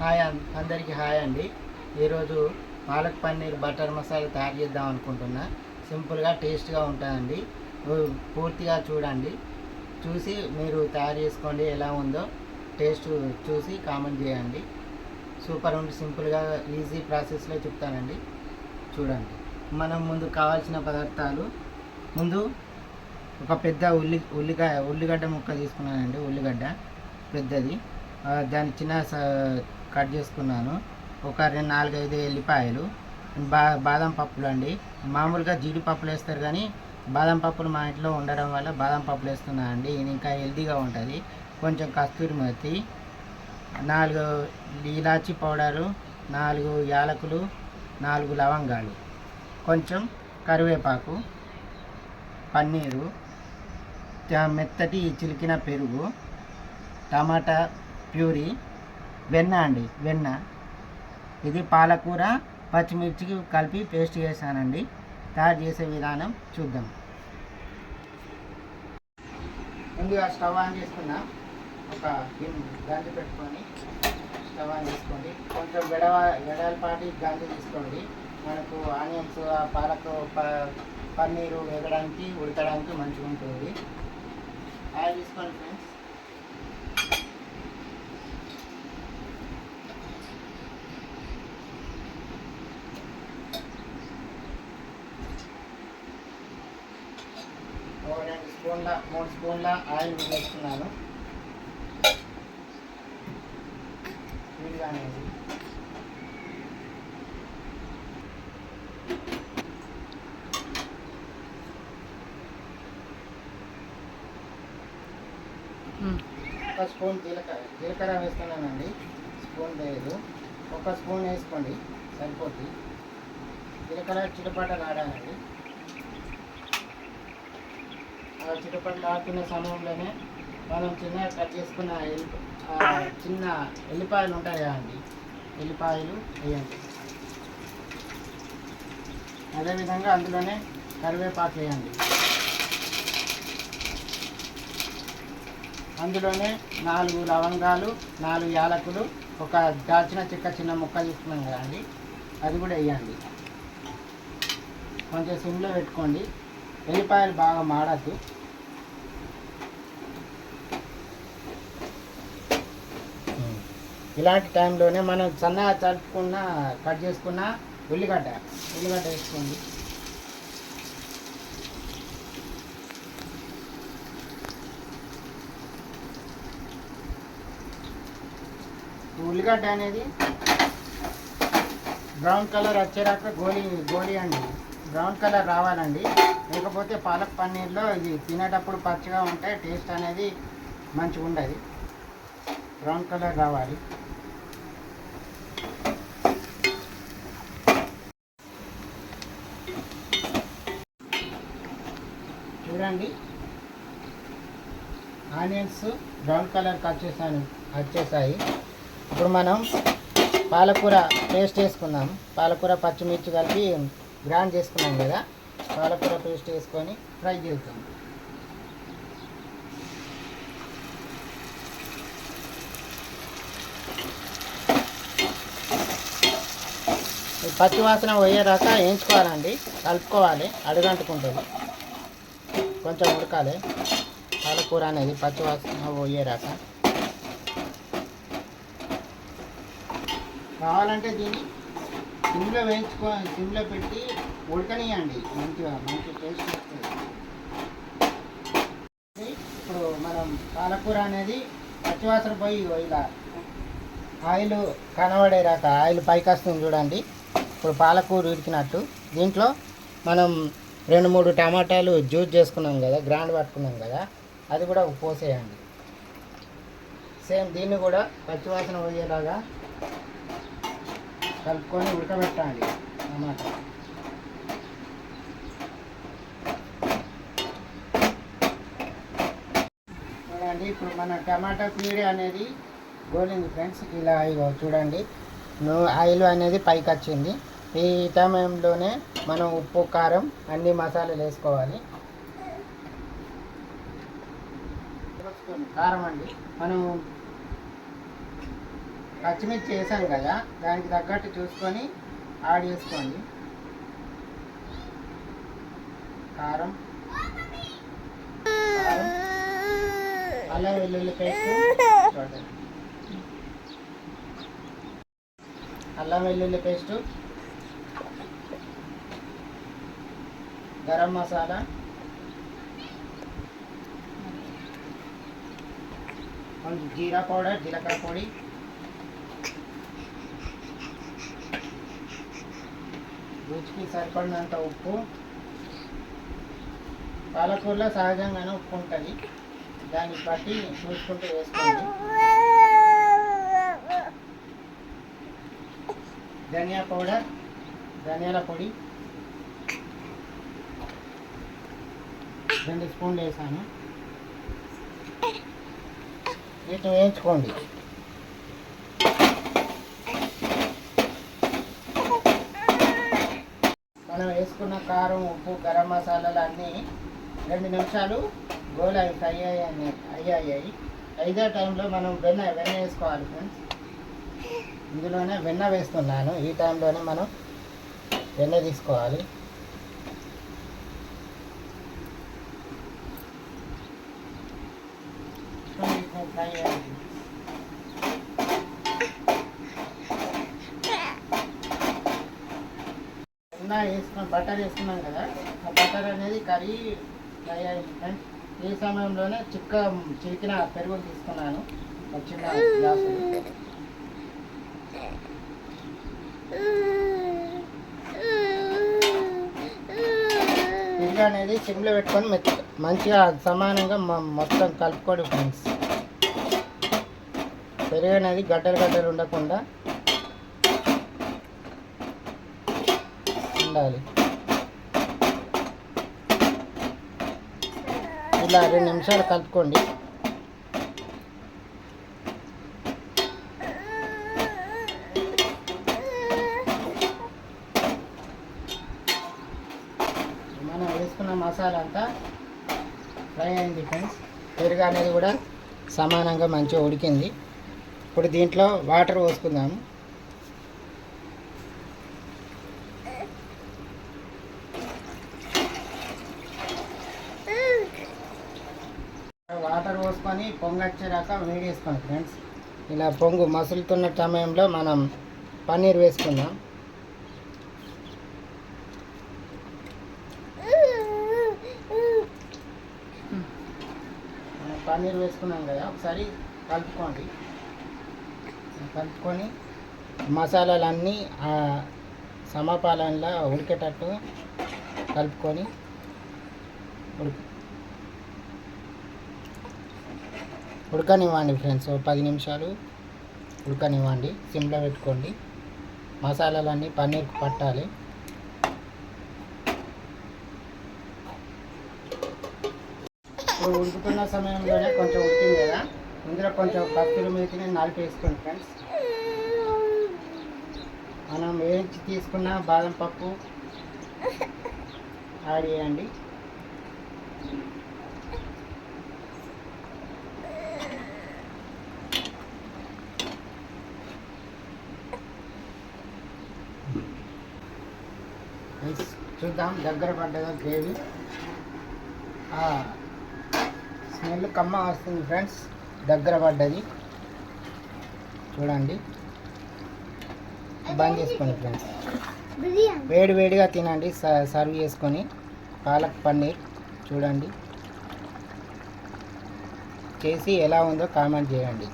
అందరికీ హాయ్ అండి. ఈరోజు పాలక్ పన్నీర్ బటర్ మసాలా తయారు చేద్దాం అనుకుంటున్నా. సింపుల్గా టేస్ట్గా ఉంటుందండి. పూర్తిగా చూడండి, చూసి మీరు తయారు చేసుకోండి. ఎలా ఉందో టేస్ట్ చూసి కామెంట్ చేయండి. సూపర్ ఉంది. సింపుల్గా ఈజీ ప్రాసెస్లో చెప్తానండి. చూడండి. మనం ముందు కావాల్సిన పదార్థాలు, ముందు ఒక పెద్ద ఉల్లిగడ్డ ముక్క తీసుకున్నానండి. ఉల్లిగడ్డ పెద్దది, దాన్ని చిన్న కట్ చేసుకున్నాను. ఒక 4-5 ఎల్లిపాయలు, బాదం పప్పులు అండి. మామూలుగా జీడిపప్పులు వేస్తారు కానీ బాదం పప్పులు మా ఇంట్లో ఉండడం వల్ల బాదం పప్పులు వేస్తున్నాను అండి. ఇది ఇంకా హెల్తీగా ఉంటుంది. కొంచెం కస్తూరి మేతి, 4 ఇలాచీ పౌడరు, 4 యాలకులు, 4 లవంగాలు, కొంచెం కరివేపాకు, పన్నీరు, మెత్తటి చిలికిన పెరుగు, టమాటా ప్యూరీ, వెన్న అండి. వెన్న, ఇది పాలకూర, పచ్చిమిర్చికి కలిపి పేస్ట్ చేశానండి. తయారు చేసే విధానం చూద్దాం. ముందుగా స్టవ్ ఆన్ చేసుకున్నా. ఒక గంజి పెట్టుకొని స్టవ్ ఆన్ చేసుకోండి. కొంచెం వెడల్పాటి గంజి తీసుకోండి. మనకు ఆనియన్స్, పాలకు పన్నీరు వేగడానికి ఉడకడానికి మంచిగా ఉంటుంది. ఆయిల్ తీసుకోండి ఫ్రెండ్స్. ఒక 3 స్పూన్ల ఆయిల్ వేసుకున్నాను. వీడిగానే ఒక స్పూన్ జీలకర్ర వేస్తున్నానండి. స్పూన్ లేదు, ఒక స్పూన్ వేసుకోండి సరిపోతుంది. జీలకర్ర చిటపటలు ఆడానండి. చిటపటలు ఆడుతున్న సమయంలోనే మనం చిన్నగా కట్ చేసుకున్న చిన్న ఎల్లిపాయలు ఉంటాయి కదండి, ఎల్లిపాయలు వేయండి. అదేవిధంగా అందులోనే కరివేపాకు వేయండి. అందులోనే 4 లవంగాలు, 4 యాలకులు, ఒక దాల్చిన చెక్క చిన్న ముక్క తీసుకున్నాం కదండి, అది కూడా వేయండి. కొంచెం సిమ్లో పెట్టుకోండి. ఎల్లిపాయలు బాగా మాడద్దు. ఇలాంటి టైంలోనే మనం సన్నగా కట్ చేసుకున్న ఉల్లిగడ్డ వేసుకోండి. ఉల్లిగడ్డ అనేది బ్రౌన్ కలర్ వచ్చేదాకా గోలి అండి. బ్రౌన్ కలర్ రావాలండి. లేకపోతే పాలక్ పన్నీర్లో ఇది తినేటప్పుడు పచ్చిగా ఉంటే టేస్ట్ అనేది మంచిగా ఉండదు. బ్రౌన్ కలర్ రావాలి. చూడండి, ఆనియన్స్ బ్రౌన్ కలర్ వచ్చేసాయి. ఇప్పుడు మనం పాలకూర పేస్ట్ వేసుకుందాం. పాలకూర పచ్చిమిర్చి కలిపి గ్రైండ్ చేసుకున్నాం కదా, పాలకూర పేస్ట్ వేసుకొని ఫ్రై చేద్దాం. పచ్చివాసన పోయేదాకా వేయించుకోవాలండి. కలుపుకోవాలి, అడుగంటుకుంటుంది. కొంచెం ఉడకాలి పాలకూర అనేది పచ్చివాసన పోయేదాకా. కావాలంటే దీన్ని సిమ్లో పెట్టి ఉడకనియండి. మంచి టేస్ట్ వస్తుంది. ఇప్పుడు మనం పాలకూర అనేది పచ్చివాసన పోయి ఇలా ఆయిల్ కనబడేరాక ఆయిల్ పైకి వస్తుంది చూడండి. ఇప్పుడు పాలకూర ఉడికినట్టు దీంట్లో మనం 2-3 టమాటాలు జ్యూస్ చేసుకున్నాం కదా, గ్రైండ్ పట్టుకున్నాం కదా, అది కూడా పోసేయండి. సేమ్ దీన్ని కూడా పచ్చివాసన పోయేలాగా కలుపుకొని ఉడకబెట్టండి టమాటా. చూడండి, ఇప్పుడు మన టమాటా ప్యూరీ అనేది గోలింది ఫ్రెండ్స్. ఇలా చూడండి, ఆయిల్ అనేది పైకి వచ్చింది. ఈ టైంలోనే మనం ఉప్పు, కారం, అన్ని మసాలాలు వేసుకోవాలి. కారం అండి, మనం పచ్చిమిర్చి వేసాం కదా, దానికి తగ్గట్టు చూసుకొని యాడ్ చేసుకోండి. కారం, అల్లం వెల్లుల్లి పేస్ట్, అల్లం వెల్లుల్లి పేస్టు, గరం మసాలా, కొంచెం జీరా పౌడర్, జీలకర్ర పొడి, రుచికి సరిపడినంత ఉప్పు. పాలకూరలో సహజంగానే ఉప్పు ఉంటుంది, దాన్ని బట్టి చూసుకుంటూ వేసుకోండి. ధనియా పౌడర్, ధనియాల పొడి 2 స్పూన్లు వేసాను. వీటిని వేయించుకోండి. మనం వేసుకున్న కారం, ఉప్పు, గరం మసాలాలు అన్నీ 2 నిమిషాలు గోలు ఫ్రై అయ్యాయి. ఐదో టైంలో మనం వెన్న వేసుకోవాలి ఫ్రెండ్స్. ఇందులోనే వెన్న వేస్తున్నాను. ఈ టైంలోనే మనం వెన్న తీసుకోవాలి. ఫ్రై అయ్యింది. బటర్ వేసుకున్నాం కదా, ఆ బటర్ అనేది కర్రీ ఫ్రై అయింది ఫ్రెండ్స్. ఈ సమయంలోనే చిలికిన పెరుగు తీసుకున్నాను, ఒక చిన్న గ్లాసు. పెరుగు అనేది సిమ్లో పెట్టుకొని మంచిగా సమానంగా మొత్తం కలుపుకోండి ఫ్రెండ్స్. పెరుగు అనేది గడ్డలు ఉండకుండా ఉండాలి. ఇలా 2 నిమిషాలు కలుపుకోండి. మనం వేసుకున్న మసాలా అంతా ఫ్రై అయింది ఫ్రెండ్స్. పెరుగు అనేది కూడా సమానంగా మంచిగా ఉడికింది. ఇప్పుడు దీంట్లో వాటర్ పోసుకుందాము. వాటర్ పోసుకొని పొంగొచ్చేదాక వేడి వేసుకోండి ఫ్రెండ్స్. ఇలా పొంగు మసులుతున్న సమయంలో మనం పన్నీర్ వేసుకుందాం. పన్నీర్ వేసుకున్నాం కదా, ఒకసారి కలుపుకోండి. కలుపుకొని మసాలాలన్నీ సమపాలనలా ఉడికేటట్టు కలుపుకొని ఉడకనివ్వండి ఫ్రెండ్స్. 10 నిమిషాలు ఉడకనివ్వండి. సిమ్లో పెట్టుకోండి. మసాలాలన్నీ పన్నీర్కి పట్టాలి. ఇప్పుడు ఉడుకుతున్న సమయంలోనే కొంచెం ఉడికింది కదా, ఇందులో కొంచెం కస్తూరి మేతిని నలిపేసుకోండి ఫ్రెండ్స్. మనం వేయించి తీసుకున్న బాదం పప్పు యాడ్ చేయండి. చూద్దాం దగ్గర పడ్డదా గ్రేవీ. స్మెల్ కమ్మ వస్తుంది ఫ్రెండ్స్. దగ్గర పడ్డది చూడండి. బంద్ చేసుకోండి ఫ్రెండ్స్. వేడిగా తినండి. సర్వ్ చేసుకొని పాలక్ పన్నీర్ చూడండి. చేసి ఎలా ఉందో కామెంట్ చేయండి.